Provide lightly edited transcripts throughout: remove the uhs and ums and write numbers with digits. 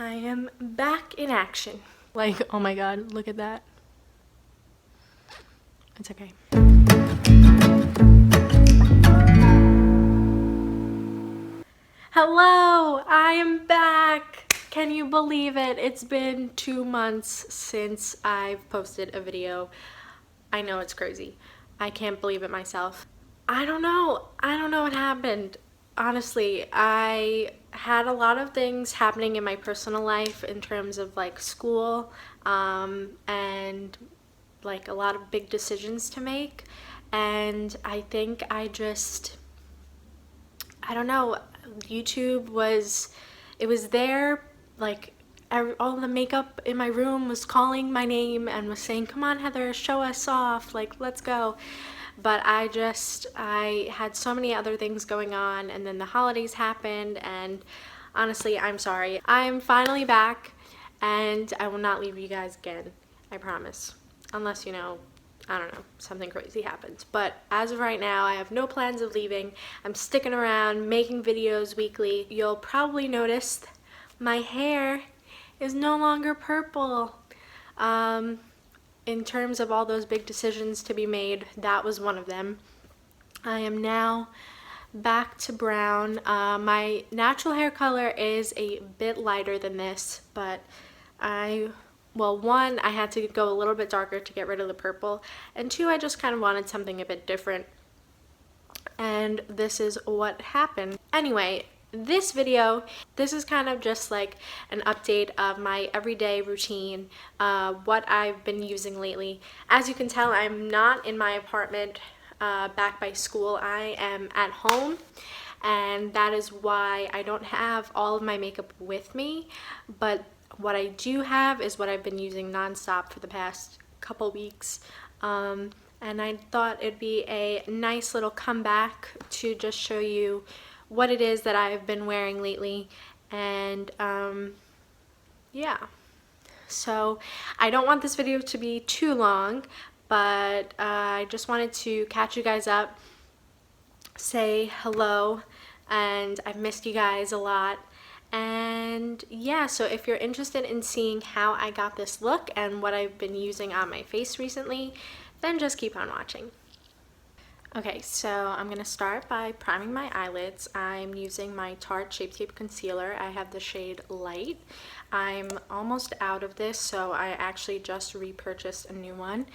I am back in action. Like, oh my god, look at that. It's okay. Hello, I am back. Can you believe it? It's been 2 months since I've posted a video. I know it's crazy. I can't believe it myself. I don't know. I don't know what happened. Honestly, I had a lot of things happening in my personal life in terms of like school, and like a lot of big decisions to make. And I think I don't know, YouTube was, it was there, like all the makeup in my room was calling my name and was saying, come on Heather, show us off, like let's go. But I had so many other things going on, and then the holidays happened, and honestly, I'm sorry. I'm finally back, and I will not leave you guys again, I promise. Unless, I don't know, something crazy happens. But as of right now, I have no plans of leaving. I'm sticking around, making videos weekly. You'll probably notice my hair is no longer purple. In terms of all those big decisions to be made, that was one of them. I am now back to brown. My natural hair color is a bit lighter than this, but one, I had to go a little bit darker to get rid of the purple, and two, I just kind of wanted something a bit different, and this is what happened. Anyway, this is kind of just like an update of my everyday routine, what I've been using lately. As you can tell, I'm not in my apartment back by school. I am at home, and that is why I don't have all of my makeup with me, but what I do have is what I've been using nonstop for the past couple weeks. And I thought it'd be a nice little comeback to just show you what it is that I've been wearing lately. And yeah, so I don't want this video to be too long, but I just wanted to catch you guys up, say hello, and I've missed you guys a lot. And yeah, so if you're interested in seeing how I got this look and what I've been using on my face recently, then just keep on watching. Okay, so I'm going to start by priming my eyelids. I'm using my Tarte Shape Tape Concealer. I have the shade Light. I'm almost out of this, so I actually just repurchased a new one.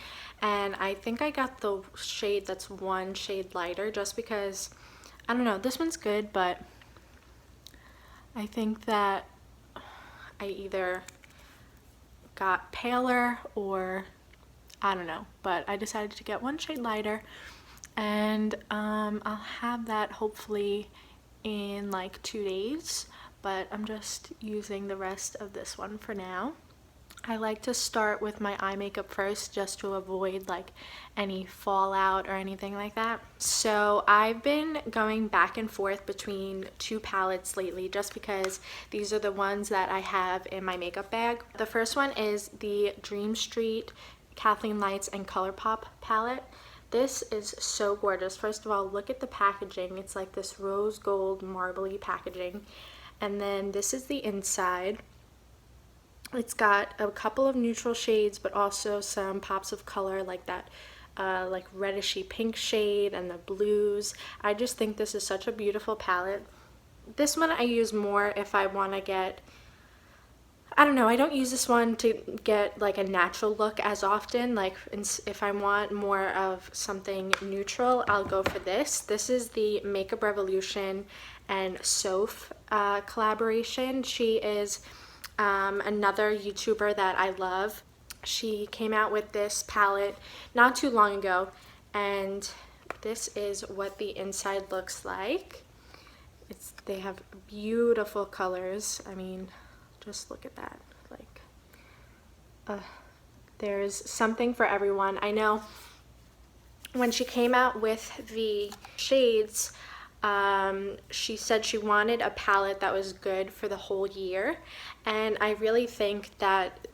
And I think I got the shade that's one shade lighter just because, I don't know, this one's good, but I think that I either got paler or I don't know, but I decided to get one shade lighter, and I'll have that hopefully in like 2 days, but I'm just using the rest of this one for now. I like to start with my eye makeup first just to avoid like any fallout or anything like that. So I've been going back and forth between two palettes lately just because these are the ones that I have in my makeup bag. The first one is the Dream Street Kathleen Lights and ColourPop palette. This is so gorgeous. First of all, look at the packaging. It's like this rose gold marbly packaging. And then this is the inside. It's got a couple of neutral shades, but also some pops of color like that like reddishy pink shade and the blues. I just think this is such a beautiful palette. This one I use more if I want to get, I don't know, I don't use this one to get like a natural look as often. Like if I want more of something neutral, I'll go for this. This is the Makeup Revolution and Soph collaboration. She is another YouTuber that I love. She came out with this palette not too long ago, and this is what the inside looks like. They have beautiful colors. I mean, just look at that. Like, there's something for everyone. I know when she came out with the shades, she said she wanted a palette that was good for the whole year, and I really think that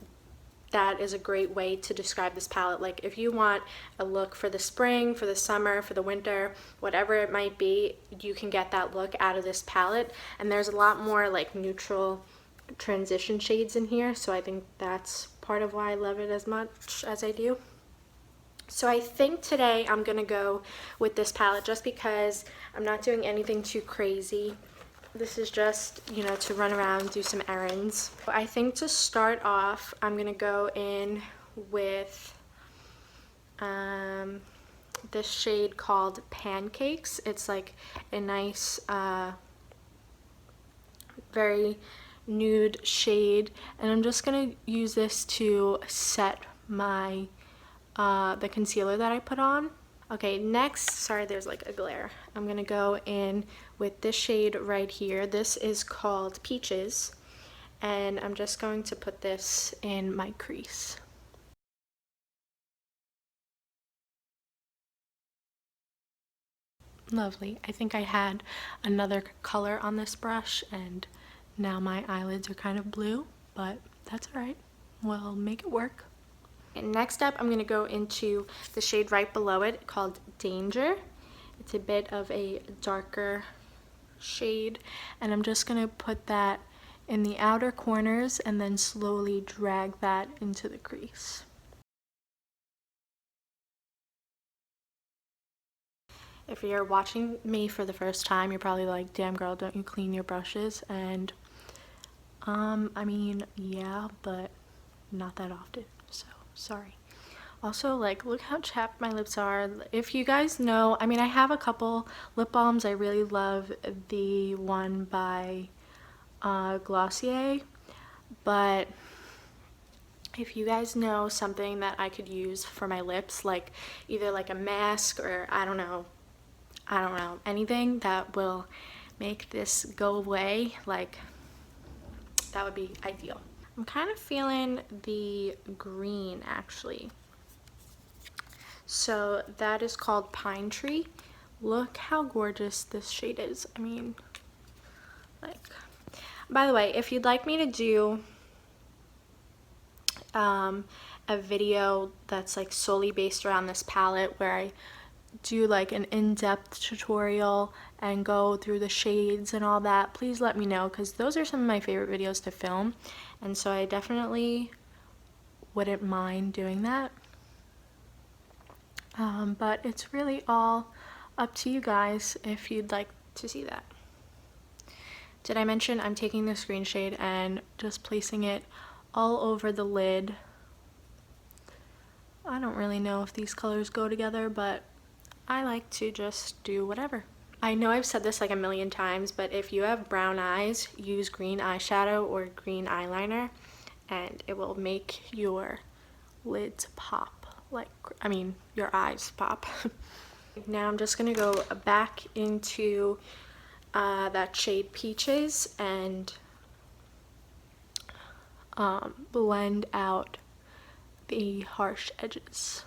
that is a great way to describe this palette. Like if you want a look for the spring, for the summer, for the winter, whatever it might be, you can get that look out of this palette. And there's a lot more like neutral transition shades in here, so I think that's part of why I love it as much as I do. So I think today I'm gonna go with this palette just because I'm not doing anything too crazy. This is just, you know, to run around, do some errands. I think to start off, I'm gonna go in with this shade called Pancakes. It's like a nice, very nude shade, and I'm just gonna use this to set my the concealer that I put on. Okay, next, sorry there's like a glare, I'm gonna go in with this shade right here. This is called Peaches, and I'm just going to put this in my crease. Lovely. I think I had another color on this brush and now my eyelids are kind of blue, but that's all right. We'll make it work. And next up, I'm going to go into the shade right below it called Danger. It's a bit of a darker shade, and I'm just going to put that in the outer corners and then slowly drag that into the crease. If you're watching me for the first time, you're probably like, damn girl, don't you clean your brushes? And I mean, yeah, but not that often, so sorry. Also, like, look how chapped my lips are. If you guys know, I mean, I have a couple lip balms. I really love the one by Glossier, but if you guys know something that I could use for my lips, like either like a mask or I don't know, anything that will make this go away, like, that would be ideal. I'm kind of feeling the green actually. So that is called Pine Tree. Look how gorgeous this shade is. I mean, like, by the way, if you'd like me to do a video that's like solely based around this palette where I do like an in-depth tutorial and go through the shades and all that, please let me know, because those are some of my favorite videos to film, and so I definitely wouldn't mind doing that. But it's really all up to you guys if you'd like to see that. Did I mention I'm taking the screen shade and just placing it all over the lid? I don't really know if these colors go together, but I like to just do whatever. I know I've said this like a million times, but if you have brown eyes, use green eyeshadow or green eyeliner, and it will make your lids pop. Like, I mean, your eyes pop. Now I'm just gonna go back into that shade Peaches and blend out the harsh edges.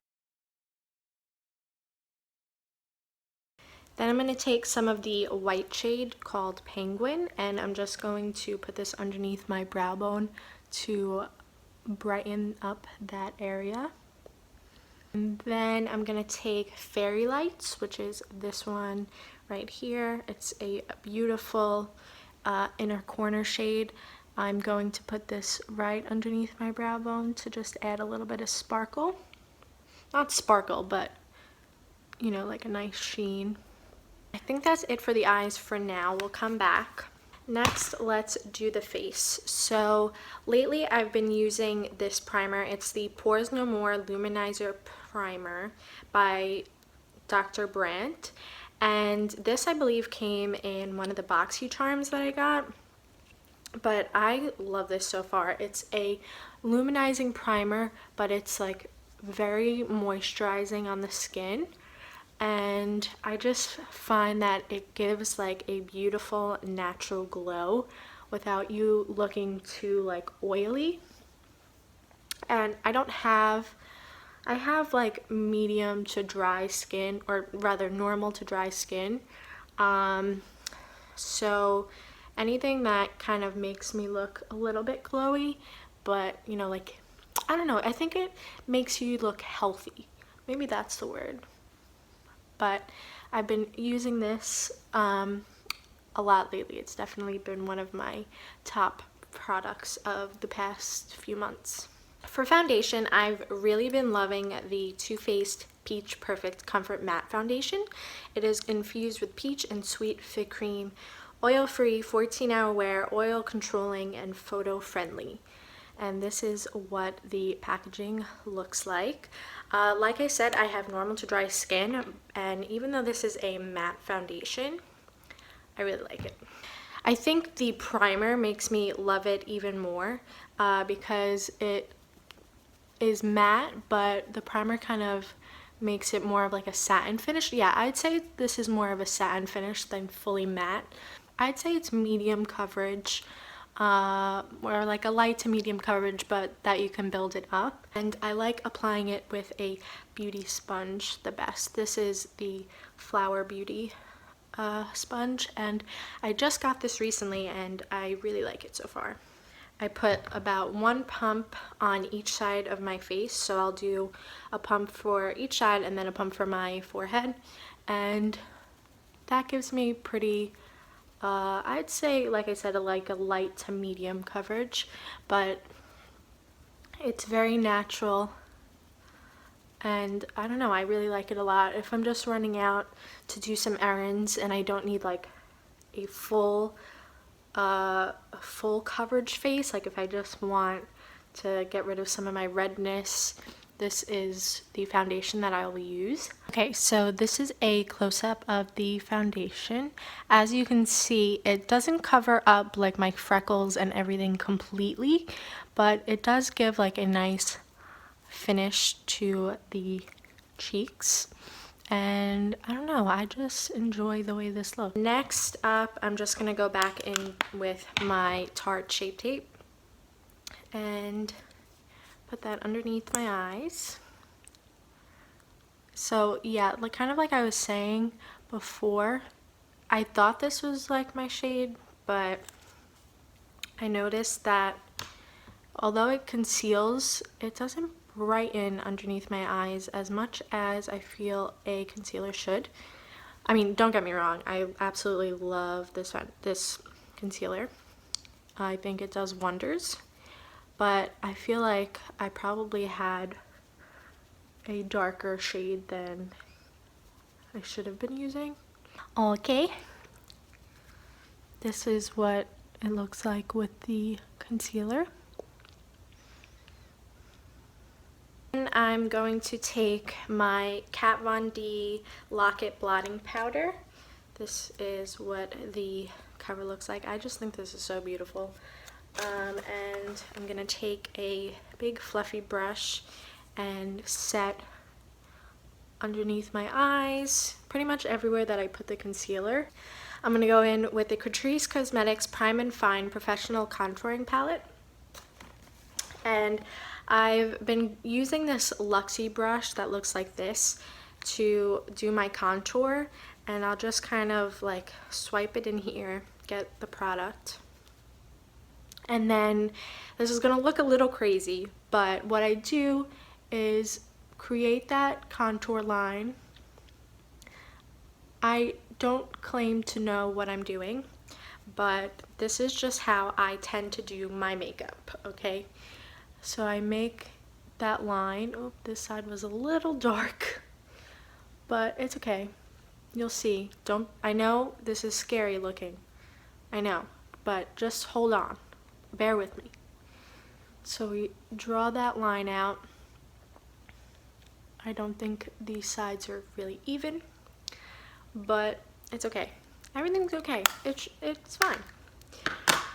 Then I'm going to take some of the white shade called Penguin, and I'm just going to put this underneath my brow bone to brighten up that area. And then I'm going to take Fairy Lights, which is this one right here. It's a beautiful inner corner shade. I'm going to put this right underneath my brow bone to just add a little bit of sparkle. Not sparkle, but, you know, like a nice sheen. I think that's it for the eyes for now. We'll come back. Next, let's do the face. So lately I've been using this primer. It's the Pores No More Luminizer Primer by Dr. Brandt. And this, I believe, came in one of the BoxyCharms that I got. But I love this so far. It's a luminizing primer, but it's like very moisturizing on the skin. And I just find that it gives like a beautiful natural glow without you looking too like oily. And I have like medium to dry skin, or rather normal to dry skin, so anything that kind of makes me look a little bit glowy, but you know, like, I don't know, I think it makes you look healthy, maybe that's the word. But I've been using this a lot lately. It's definitely been one of my top products of the past few months. For foundation, I've really been loving the Too Faced Peach Perfect Comfort Matte Foundation. It is infused with peach and sweet fig cream, oil-free, 14-hour wear, oil controlling, and photo-friendly. And this is what the packaging looks like. Like I said, I have normal to dry skin, and even though this is a matte foundation, I really like it. I think the primer makes me love it even more because it is matte, but the primer kind of makes it more of like a satin finish. Yeah, I'd say this is more of a satin finish than fully matte. I'd say it's medium coverage, or like a light to medium coverage, but that you can build it up. And I like applying it with a beauty sponge the best. This is the Flower Beauty sponge, and I just got this recently and I really like it so far. I put about 1 pump on each side of my face, so I'll do a pump for each side and then a pump for my forehead, and that gives me pretty I'd say, like I said, like a light to medium coverage, but it's very natural, and I don't know, I really like it a lot. If I'm just running out to do some errands and I don't need like a full coverage face, like if I just want to get rid of some of my redness, this is the foundation that I will use. Okay, so this is a close-up of the foundation. As you can see, it doesn't cover up like my freckles and everything completely, but it does give like a nice finish to the cheeks. And I don't know, I just enjoy the way this looks. Next up, I'm just gonna go back in with my Tarte Shape Tape and put that underneath my eyes. So yeah, like kind of like I was saying before, I thought this was like my shade, but I noticed that although it conceals, it doesn't brighten underneath my eyes as much as I feel a concealer should. I mean, don't get me wrong, I absolutely love this concealer. I think it does wonders, but I feel like I probably had a darker shade than I should have been using. Okay, this is what it looks like with the concealer. And I'm going to take my Kat Von D Lock-It Blotting Powder. This is what the cover looks like. I just think this is so beautiful. And I'm gonna take a big fluffy brush and set underneath my eyes, pretty much everywhere that I put the concealer. I'm gonna go in with the Catrice Cosmetics Prime and Fine Professional Contouring Palette. And I've been using this Luxie brush that looks like this to do my contour, and I'll just kind of like swipe it in here, get the product. And then this is gonna look a little crazy, but what I do is create that contour line. I don't claim to know what I'm doing, but this is just how I tend to do my makeup, okay? So I make that line. Oh, this side was a little dark, but it's okay. You'll see. I know this is scary looking. I know, but just hold on. Bear with me. So we draw that line out. I don't think these sides are really even, but it's okay. Everything's okay. It's fine.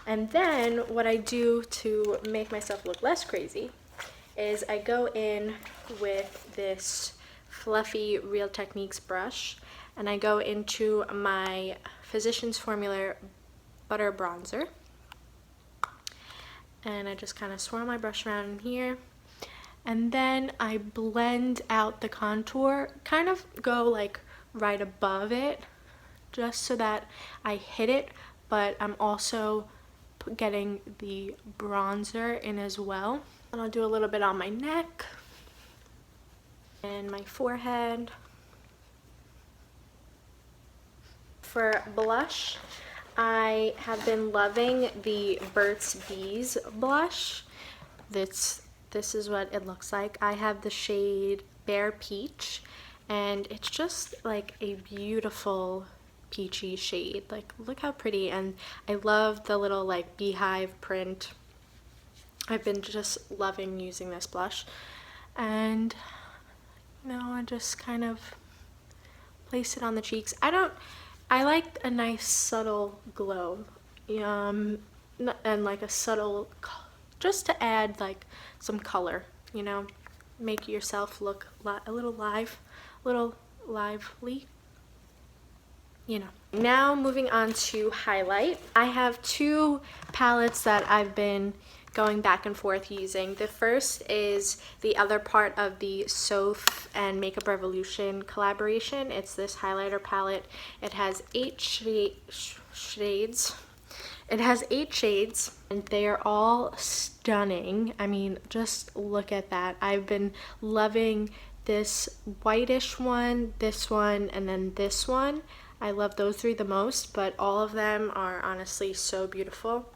And then what I do to make myself look less crazy is I go in with this fluffy Real Techniques brush, and I go into my Physicians Formula Butter Bronzer, and I just kind of swirl my brush around in here, and then I blend out the contour, kind of go like right above it, just so that I hit it, but I'm also getting the bronzer in as well. And I'll do a little bit on my neck and my forehead. For blush, I have been loving the Burt's Bees blush. This is what it looks like. I have the shade Bare Peach, and it's just like a beautiful peachy shade. Like, look how pretty, and I love the little like beehive print. I've been just loving using this blush, and I just kind of place it on the cheeks. I like a nice subtle glow, and like a subtle, just to add like some color, make yourself look a little lively. Now moving on to highlight. I have two palettes that I've been going back and forth using. The first is the other part of the Soph and Makeup Revolution collaboration. It's this highlighter palette. It has 8 shades. It has 8 shades, and they are all stunning. I mean, just look at that. I've been loving this whitish one, this one, and then this one. I love those 3 the most, but all of them are honestly so beautiful.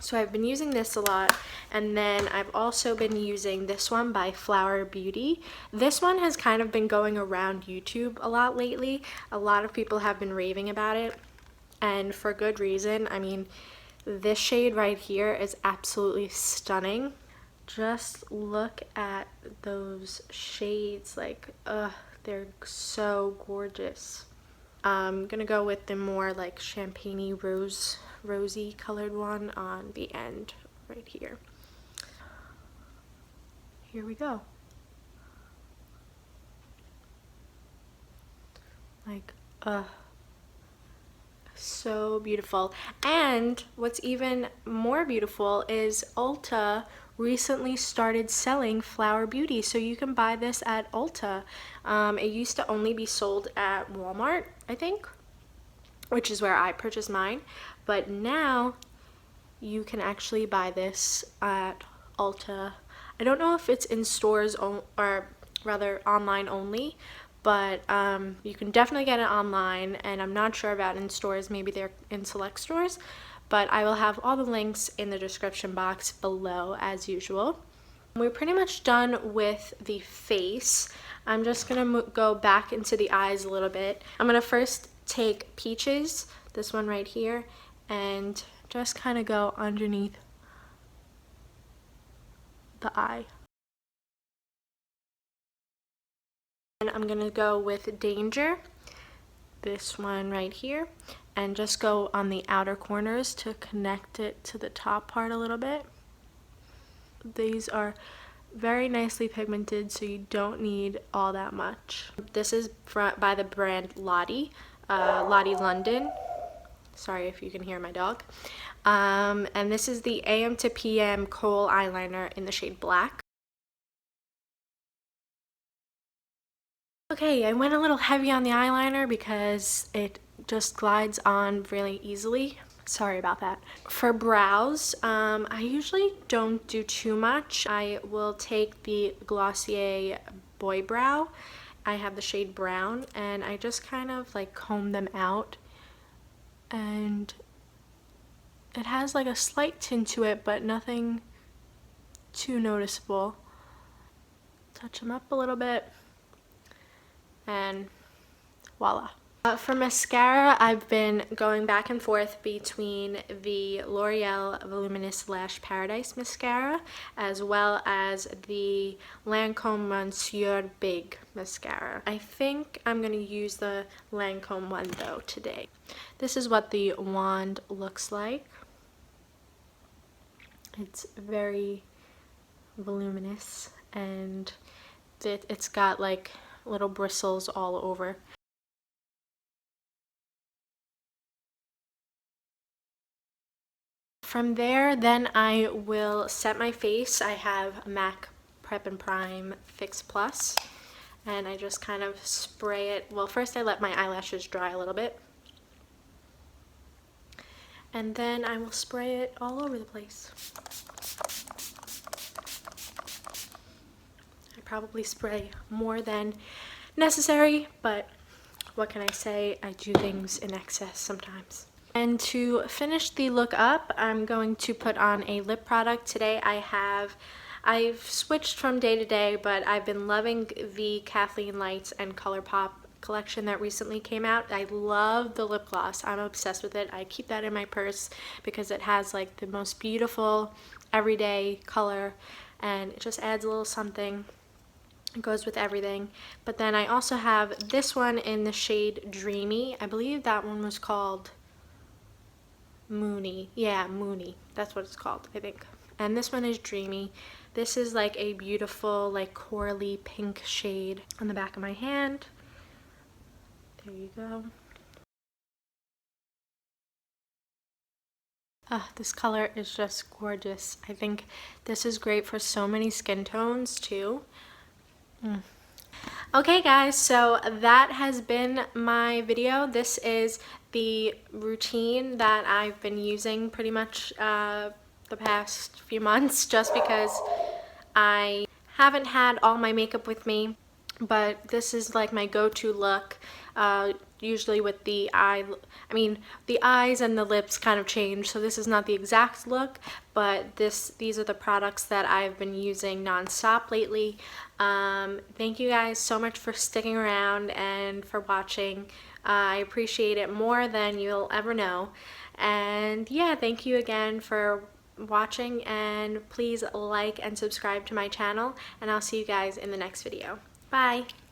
So I've been using this a lot, and then I've also been using this one by Flower Beauty. This one has kind of been going around YouTube a lot lately. A lot of people have been raving about it, and for good reason. I mean, this shade right here is absolutely stunning. Just look at those shades, like, they're so gorgeous. I'm gonna go with the more like champagne-y rosy colored one on the end right here. Here we go. Like, so beautiful. And what's even more beautiful is Ulta recently started selling Flower Beauty, so you can buy this at Ulta. It used to only be sold at Walmart, I think, which is where I purchased mine, but now you can actually buy this at Ulta. I don't know if it's in stores or rather online only, but you can definitely get it online, and I'm not sure about in stores. Maybe they're in select stores, but I will have all the links in the description box below as usual. We're pretty much done with the face. I'm just gonna go back into the eyes a little bit. I'm gonna first take Peaches, this one right here, and just kind of go underneath the eye. And I'm gonna go with Danger, this one right here, and just go on the outer corners to connect it to the top part a little bit. These are very nicely pigmented, so you don't need all that much. This is by the brand Lottie, Lottie London. Sorry if you can hear my dog. And this is the AM to PM Kohl eyeliner in the shade Black. Okay, I went a little heavy on the eyeliner because it just glides on really easily. Sorry about that. For brows, I usually don't do too much. I will take the Glossier Boy Brow. I have the shade Brown, and I just kind of like comb them out, and it has like a slight tint to it, but nothing too noticeable. Touch them up a little bit, and voila. For mascara, I've been going back and forth between the L'Oreal Voluminous Lash Paradise mascara as well as the Lancome Monsieur Big mascara. I think I'm going to use the Lancome one though today. This is what the wand looks like. It's very voluminous, and it's got like little bristles all over. From there, then I will set my face. I have MAC Prep and Prime Fix Plus, and I just kind of spray it. Well, first I let my eyelashes dry a little bit, and then I will spray it all over the place. I probably spray more than necessary, but what can I say? I do things in excess sometimes. And to finish the look up, I'm going to put on a lip product. Today I've switched from day to day, but I've been loving the Kathleen Lights and ColourPop collection that recently came out. I love the lip gloss. I'm obsessed with it. I keep that in my purse because it has like the most beautiful everyday color, and it just adds a little something. It goes with everything. But then I also have this one in the shade Dreamy. I believe that one was called Moony. Yeah, Moony. That's what it's called, I think. And this one is Dreamy. This is like a beautiful, like corally pink shade on the back of my hand. There you go. This color is just gorgeous. I think this is great for so many skin tones too. Okay guys, so that has been my video. This is the routine that I've been using pretty much the past few months, just because I haven't had all my makeup with me, but this is like my go-to look. Usually with the the eyes and the lips kind of change, so this is not the exact look, but these are the products that I've been using non-stop lately. Thank you guys so much for sticking around and for watching. I appreciate it more than you'll ever know. And yeah, thank you again for watching, and please like and subscribe to my channel, and I'll see you guys in the next video. Bye!